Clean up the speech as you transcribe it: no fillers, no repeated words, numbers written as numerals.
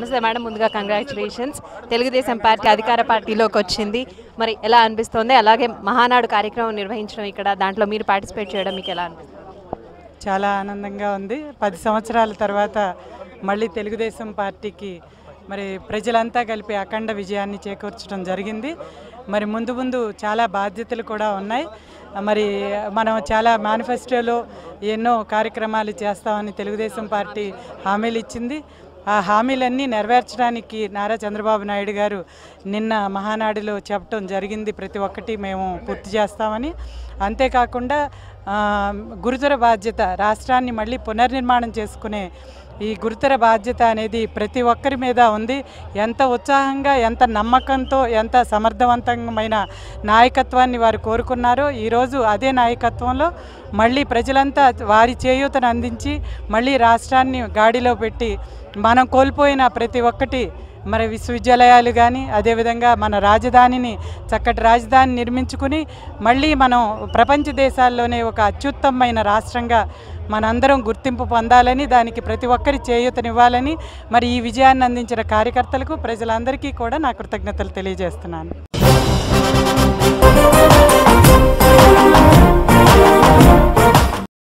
నమస్తే మేడం, ముందుగా congratulations. Telugu Desam party అధికార పార్టీలోకి వచ్చింది, మరి ఎలా అనిపిస్తుంది? అలాగే మహానాడు కార్యక్రమం నిర్వహించడం ఇక్కడ, దాంట్లో మీరు పార్టిసిపేట్ చేయడం మీకు ఎలా అనిపిస్తుంది? చాలా ఆనందంగా ఉంది. 10 సంవత్సరాల తర్వాత మళ్ళీ తెలుగుదేశం పార్టీకి మరి ప్రజలంతా కలిపి అఖండ విజయాన్ని చేకూర్చడం జరిగింది. మరి ముందు ముందు చాలా బాధ్యతలు కూడా ఉన్నాయి. మరి మనం చాలా మేనిఫెస్టోలో ఎన్నో కార్యక్రమాలు చేస్తామని తెలుగుదేశం పార్టీ హామీలు ఇచ్చింది. ఆ హామీలన్నీ నెరవేర్చడానికి నారా చంద్రబాబు నాయుడు గారు నిన్న మహానాడులో చెప్పడం జరిగింది. ప్రతి ఒక్కటి మేము పూర్తి చేస్తామని. అంతేకాకుండా గురుతర బాధ్యత, రాష్ట్రాన్ని మళ్ళీ పునర్నిర్మాణం చేసుకునే ఈ గురుతర బాధ్యత అనేది ప్రతి ఒక్కరి మీద ఉంది. ఎంత ఉత్సాహంగా, ఎంత నమ్మకంతో, ఎంత సమర్థవంతమైన నాయకత్వాన్ని వారు కోరుకున్నారో ఈరోజు అదే నాయకత్వంలో మళ్ళీ ప్రజలంతా వారి చేయూతను అందించి మళ్ళీ రాష్ట్రాన్ని గాడిలో పెట్టి మనం కోల్పోయిన ప్రతి ఒక్కటి, మరి విశ్వవిద్యాలయాలు కానీ అదేవిధంగా మన రాజధానిని, చక్కటి రాజధాని నిర్మించుకుని మళ్ళీ మనం ప్రపంచ దేశాల్లోనే ఒక అత్యుత్తమమైన రాష్ట్రంగా మనందరం గుర్తింపు పొందాలని, దానికి ప్రతి ఒక్కరి చేయూతనివ్వాలని మరి ఈ విజయాన్ని అందించిన కార్యకర్తలకు, ప్రజలందరికీ కూడా నా కృతజ్ఞతలు తెలియజేస్తున్నాను.